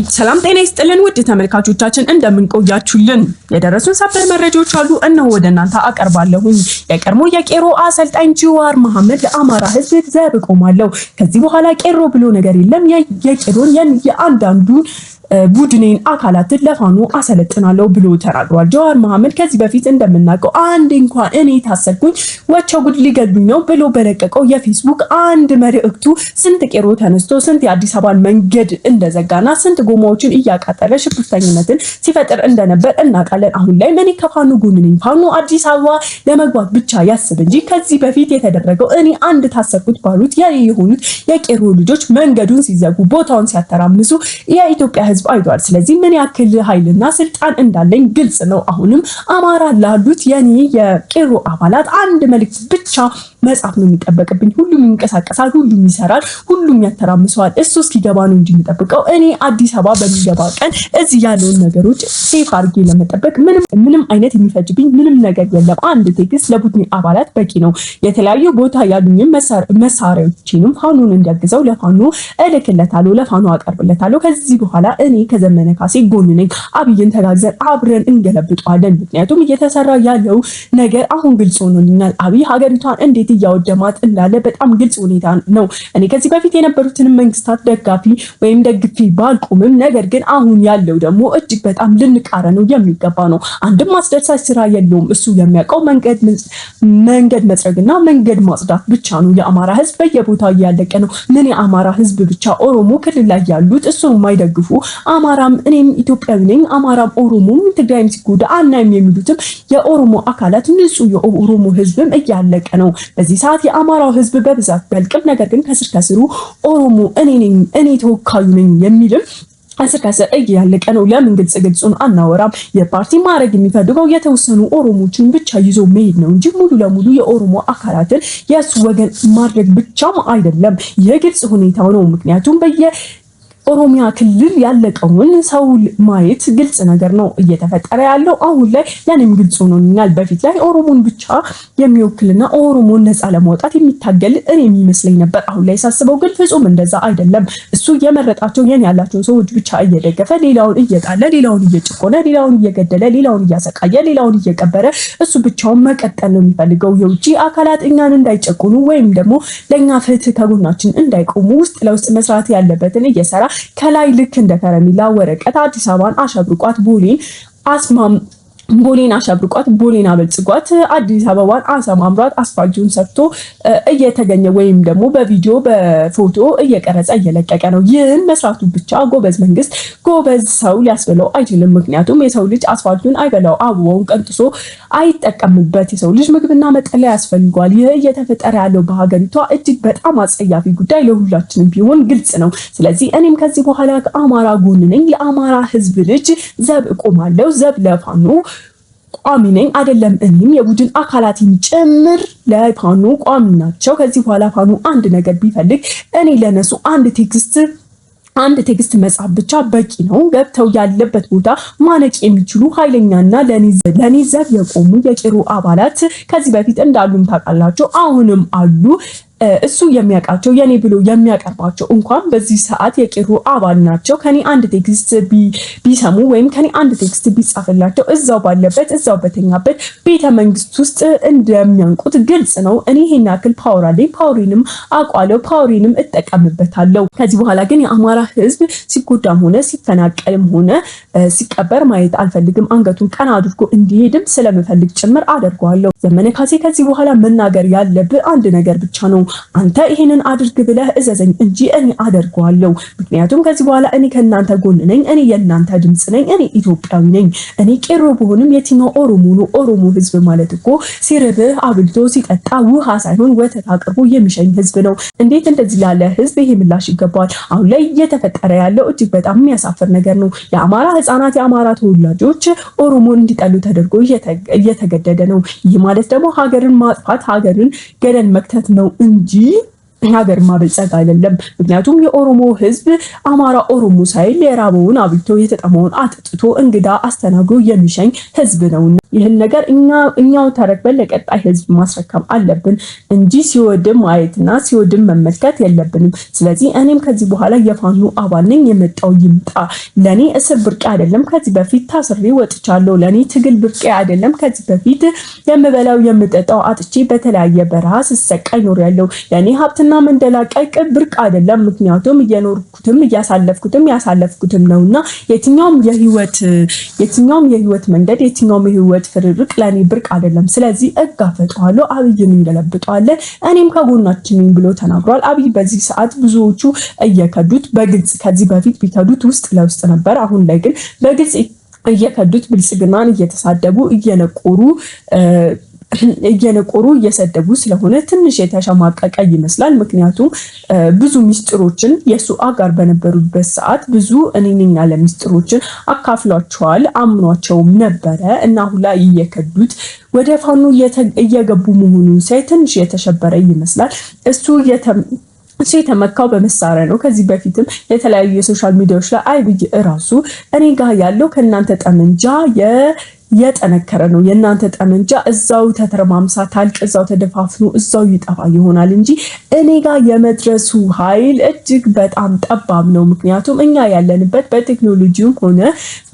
ሰላም ጤና ይስጥልን ውድ ተመልካቾቻችን እንደምን ቆያችሁልን? የደረሱን ሰበር መረጃዎች አሉ እነሆ ወደ እናንተ አቀርባለሁኝ። የቀድሞ የቄሮ አሰልጣኝ ጀዋር መሐመድ ለአማራ ሕዝብ ዘብ ቆማለሁ። ከዚህ በኋላ ቄሮ ብሎ ነገር የለም። የቄሮን የአንዳንዱ ቡድኔን አካላትን ለፋኖ አሰለጥናለሁ ብሎ ተናግሯል። ጀዋር መሐመድ ከዚህ በፊት እንደምናውቀው አንድ እንኳን እኔ ታሰርኩኝ ወቸው ጉድ ሊገሉኝ ነው ብሎ በለቀቀው የፌስቡክ አንድ መልእክቱ ስንት ቄሮ ተነስቶ ስንት የአዲስ አበባን መንገድ እንደዘጋና ስንት ጎማዎችን እያቃጠለ ሽብርተኝነትን ሲፈጥር እንደነበር እናውቃለን። አሁን ላይ እኔ ከፋኖ ጎን ነኝ፣ ፋኖ አዲስ አበባ ለመግባት ብቻ ያስብ እንጂ ከዚህ በፊት የተደረገው እኔ አንድ ታሰርኩት ባሉት የሆኑት የቄሮ ልጆች መንገዱን ሲዘጉ ቦታውን ሲያተራምሱ የኢትዮጵያ ሕዝብ አይቷል። ስለዚህ ምን ያክል ኃይልና ስልጣን እንዳለኝ ግልጽ ነው። አሁንም አማራ ላሉት የኔ የቄሮ አባላት አንድ መልእክት ብቻ መጻፍ ነው የሚጠበቅብኝ። ሁሉም ይንቀሳቀሳል፣ ሁሉም ይሰራል፣ ሁሉም ያተራምሰዋል። እሱ እስኪገባ ነው እንጂ የሚጠብቀው እኔ አዲስ አበባ በሚገባ ቀን እዚህ ያለውን ነገሮች ሴፍ አድርጌ ለመጠበቅ ምንም አይነት የሚፈጅብኝ ምንም ነገር የለም። አንድ ቴክስት ለቡድን አባላት በቂ ነው። የተለያዩ ቦታ ያሉኝም መሳሪያዎችንም ፋኖን እንዲያግዘው ለፋኖ እልክለታለሁ፣ ለፋኖ አቀርብለታለሁ። ከዚህ በኋላ እኔ ከዘመነ ካሴ ጎን ነኝ። አብይን ተጋግዘን አብረን እንገለብጠዋለን። ምክንያቱም እየተሰራ ያለው ነገር አሁን ግልጽ ሆኖልኛል። አብይ ሀገሪቷን እንዴት እያወደማት እንዳለ በጣም ግልጽ ሁኔታ ነው። እኔ ከዚህ በፊት የነበሩትን መንግስታት ደጋፊ ወይም ደግፊ ባልቆምም፣ ነገር ግን አሁን ያለው ደግሞ እጅግ በጣም ልንቃረነው የሚገባ ነው። አንድም አስደሳች ስራ የለውም። እሱ የሚያውቀው መንገድ መጥረግና መንገድ ማጽዳት ብቻ ነው። የአማራ ህዝብ በየቦታው እያለቀ ነው። ምን የአማራ ህዝብ ብቻ ኦሮሞ ክልል ላይ ያሉት እሱን የማይደግፉ አማራም እኔም ኢትዮጵያዊ ነኝ አማራም ኦሮሞም ትግራይም ሲጎዳ አናይም የሚሉትም የኦሮሞ አካላት ንጹህ የኦሮሞ ህዝብም እያለቀ ነው። በዚህ ሰዓት የአማራው ህዝብ በብዛት በልቅም፣ ነገር ግን ከስር ከስሩ ኦሮሞ እኔ ተወካዩ ነኝ የሚልም ከስር ከስር እያለቀ ነው። ለምን ግልጹን አናወራም? የፓርቲ ማድረግ የሚፈልገው የተወሰኑ ኦሮሞችን ብቻ ይዞ መሄድ ነው እንጂ ሙሉ ለሙሉ የኦሮሞ አካላትን የሱ ወገን ማድረግ ብቻም አይደለም። የግልጽ ሁኔታው ነው። ምክንያቱም ኦሮሚያ ክልል ያለቀውን ሰው ማየት ግልጽ ነገር ነው እየተፈጠረ ያለው አሁን ላይ። ለኔም ግልጽ ሆኖኛል። በፊት ላይ ኦሮሞን ብቻ የሚወክልና ኦሮሞን ነፃ ለማውጣት የሚታገል እኔ የሚመስለኝ ነበር። አሁን ላይ ሳስበው ግን ፍጹም እንደዛ አይደለም። እሱ የመረጣቸው ያላቸውን ሰዎች ብቻ እየደገፈ ሌላውን እየጣለ፣ ሌላውን እየጨቆነ፣ ሌላውን እየገደለ፣ ሌላውን እያሰቃየ፣ ሌላውን እየቀበረ እሱ ብቻውን መቀጠል ነው የሚፈልገው። የውጪ አካላት እኛን እንዳይጨቁኑ ወይም ደግሞ ለኛ ፍትህ ከጎናችን እንዳይቆሙ ውስጥ ለውስጥ መስራት ያለበትን እየሰራ ከላይ ልክ እንደ ከረሜላ ወረቀት አዲስ አበባን አሸብርቋት ቦሌን አሸብርቋት ቦሌን አበልጽጓት አዲስ አበባን አሰማምሯት አስፋልቱን ሰርቶ እየተገኘ ወይም ደግሞ በቪዲዮ በፎቶ እየቀረጸ እየለቀቀ ነው። ይህን መስራቱ ብቻ ጎበዝ መንግስት ጎበዝ ሰው ሊያስብለው አይችልም። ምክንያቱም የሰው ልጅ አስፋልቱን አይበላው፣ አበባውን ቀንጥሶ አይጠቀምበት። የሰው ልጅ ምግብና መጠለያ ያስፈልጓል። ይህ እየተፈጠረ ያለው በሀገሪቷ እጅግ በጣም አጸያፊ ጉዳይ ለሁላችንም ቢሆን ግልጽ ነው። ስለዚህ እኔም ከዚህ በኋላ ከአማራ ጎን ነኝ። የአማራ ህዝብ ልጅ ዘብ እቆማለሁ። ዘብ ለፋኖ ቋሚ ነኝ። አይደለም እኔም የቡድን አካላትን ጭምር ለፋኖ ቋሚ ናቸው። ከዚህ በኋላ ፋኖ አንድ ነገር ቢፈልግ እኔ ለነሱ አንድ ቴክስት መጻፍ ብቻ በቂ ነው። ገብተው ያለበት ቦታ ማነቅ የሚችሉ ኃይለኛና ለኔ ዘብ የቆሙ የቄሮ አባላት ከዚህ በፊት እንዳሉም ታውቃላችሁ፣ አሁንም አሉ። እሱ የሚያውቃቸው የኔ ብሎ የሚያቀርባቸው እንኳን በዚህ ሰዓት የቄሮ አባል ናቸው። ከኔ አንድ ቴክስት ቢሰሙ ወይም ከኔ አንድ ቴክስት ቢጻፍላቸው እዛው ባለበት እዛው በተኛበት ቤተ መንግስት ውስጥ እንደሚያንቁት ግልጽ ነው። እኔ ይሄን ያክል ፓወር አለኝ፣ ፓወሬንም አውቃለሁ፣ ፓወሬንም እጠቀምበታለሁ። ከዚህ በኋላ ግን የአማራ ህዝብ ሲጎዳም ሆነ ሲፈናቀልም ሆነ ሲቀበር ማየት አልፈልግም። አንገቱን ቀና አድርጎ እንዲሄድም ስለምፈልግ ጭምር አደርገዋለሁ። ዘመነ ካሴ ከዚህ በኋላ መናገር ያለብህ አንድ ነገር ብቻ ነው። አንተ ይሄንን አድርግ ብለህ እዘዘኝ እንጂ እኔ አደርገዋለሁ። ምክንያቱም ከዚህ በኋላ እኔ ከእናንተ ጎን ነኝ። እኔ የእናንተ ድምጽ ነኝ። እኔ ኢትዮጵያዊ ነኝ። እኔ ቄሮ ብሆንም የትኛው ኦሮሞ ነው? ኦሮሞ ህዝብ ማለት እኮ ሲርብህ አብልቶ ሲጠጣ ውሃ ሳይሆን ወተት አቅርቦ የሚሸኝ ህዝብ ነው። እንዴት እንደዚህ ላለ ህዝብ ይሄ ምላሽ ይገባዋል? አሁን ላይ እየተፈጠረ ያለው እጅግ በጣም የሚያሳፍር ነገር ነው። የአማራ ህፃናት፣ የአማራ ተወላጆች ኦሮሞን እንዲጠሉ ተደርጎ እየተገደደ ነው። ይህ ማለት ደግሞ ሀገርን ማጥፋት፣ ሀገርን ገደል መክተት ነው እንጂ ሀገር ማበልጸግ አይደለም። ምክንያቱም የኦሮሞ ህዝብ አማራ ኦሮሞ ሳይል የራበውን አብልቶ የተጠማውን አጥጥቶ እንግዳ አስተናግዶ የሚሸኝ ህዝብ ነው። ይህን ነገር እኛው ተረክበን ለቀጣይ ህዝብ ማስረከብ አለብን እንጂ ሲወድም ማየትና ሲወድም መመልከት የለብንም። ስለዚህ እኔም ከዚህ በኋላ የፋኖ አባል ነኝ፣ የመጣው ይምጣ። ለኔ እስር ብርቅ አይደለም። ከዚህ በፊት ታስሬ ወጥቻለሁ። ለኔ ትግል ብርቅ አይደለም። ከዚህ በፊት የምበላው የምጠጣው አጥቼ በተለያየ በረሃ ስሰቃይ ኖሬያለሁ። ለኔ ሀብትና መንደላቀቅ ብርቅ አይደለም። ምክንያቱም እየኖርኩትም እያሳለፍኩትም ያሳለፍኩትም ነውና የትኛውም የህይወት መንገድ የትኛውም የህይወት ፍርርቅ ለኔ ብርቅ አይደለም። ስለዚህ እጋፈጠዋለሁ፣ አብይን እንገለብጠዋለን፣ እኔም ከጎናችን ነኝ ብሎ ተናግሯል። አብይ በዚህ ሰዓት ብዙዎቹ እየከዱት በግልጽ ከዚህ በፊት ቢከዱት ውስጥ ለውስጥ ነበር። አሁን ላይ ግን በግልጽ እየከዱት ብልጽግናን እየተሳደቡ እየነቆሩ እየሰደቡ ስለሆነ ትንሽ የተሸማቀቀ ይመስላል። ምክንያቱም ብዙ ሚስጥሮችን የሱ አጋር በነበሩበት ሰዓት ብዙ እኔንኛ ለሚስጥሮችን አካፍሏቸዋል፣ አምኗቸውም ነበረ እና አሁን ላይ እየከዱት ወደ ፋኖ እየገቡ መሆኑን ሳይ ትንሽ የተሸበረ ይመስላል። እሱ የተመካው በመሳሪያ ነው። ከዚህ በፊትም የተለያዩ የሶሻል ሚዲያዎች ላይ አብይ እራሱ እኔ ጋር ያለው ከእናንተ ጠመንጃ የጠነከረ ነው፣ የእናንተ ጠመንጃ እዛው ተተረማምሳ ታልቅ፣ እዛው ተደፋፍኖ እዛው ይጠፋ ይሆናል እንጂ እኔ ጋር የመድረሱ ኃይል እጅግ በጣም ጠባብ ነው። ምክንያቱም እኛ ያለንበት በቴክኖሎጂውም ሆነ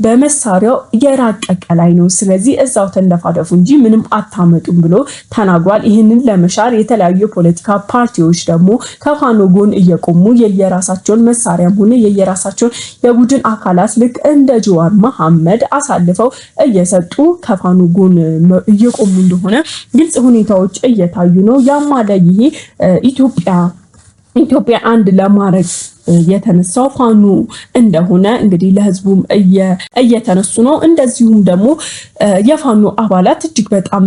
በመሳሪያው የራቀቀ ላይ ነው። ስለዚህ እዛው ተንደፋደፉ እንጂ ምንም አታመጡም ብሎ ተናግሯል። ይህንን ለመሻር የተለያዩ የፖለቲካ ፓርቲዎች ደግሞ ከፋኖ ጎን እየቆሙ የየራሳቸውን መሳሪያም ሆነ የየራሳቸውን የቡድን አካላት ልክ እንደ ጀዋር መሐመድ አሳልፈው እየሰጡ ከፋኖ ጎን እየቆሙ እንደሆነ ግልጽ ሁኔታዎች እየታዩ ነው። ያማለ ይሄ ኢትዮጵያ አንድ ለማድረግ የተነሳው ፋኖ እንደሆነ እንግዲህ ለህዝቡም እየተነሱ ነው። እንደዚሁም ደግሞ የፋኖ አባላት እጅግ በጣም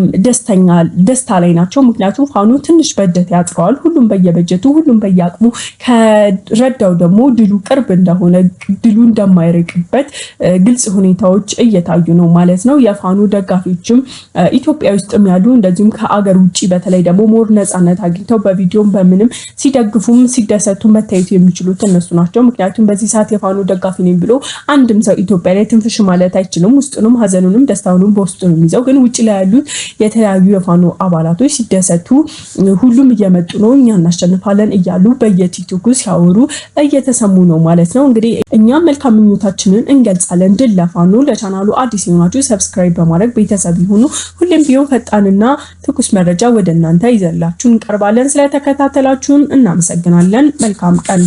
ደስታ ላይ ናቸው። ምክንያቱም ፋኖ ትንሽ በጀት ያጥረዋል። ሁሉም በየበጀቱ ሁሉም በየአቅሙ ከረዳው ደግሞ ድሉ ቅርብ እንደሆነ ድሉ እንደማይርቅበት ግልጽ ሁኔታዎች እየታዩ ነው ማለት ነው። የፋኖ ደጋፊዎችም ኢትዮጵያ ውስጥም ያሉ እንደዚሁም ከአገር ውጪ በተለይ ደግሞ ሞር ነፃነት አግኝተው በቪዲዮም በምንም ሲደግፉም ሲደሰቱ መታየቱ የሚችሉት እነሱ ናቸው። ምክንያቱም በዚህ ሰዓት የፋኖ ደጋፊ ነኝ ብሎ አንድም ሰው ኢትዮጵያ ላይ ትንፍሽ ማለት አይችልም። ውስጡንም ሀዘኑንም ደስታውንም በውስጡ ነው የሚይዘው። ግን ውጭ ላይ ያሉት የተለያዩ የፋኖ አባላቶች ሲደሰቱ ሁሉም እየመጡ ነው እኛ እናሸንፋለን እያሉ በየቲክቶኩ ሲያወሩ እየተሰሙ ነው ማለት ነው። እንግዲህ እኛም መልካም ምኞታችንን እንገልጻለን። ድል ለፋኖ። ለቻናሉ አዲስ የሆናችሁ ሰብስክራይብ በማድረግ ቤተሰብ ይሁኑ። ሁሌም ቢሆን ፈጣንና ትኩስ መረጃ ወደ እናንተ ይዘላችሁ እንቀርባለን። ስለተከታተላችሁን እናመሰግናለን። መልካም ቀን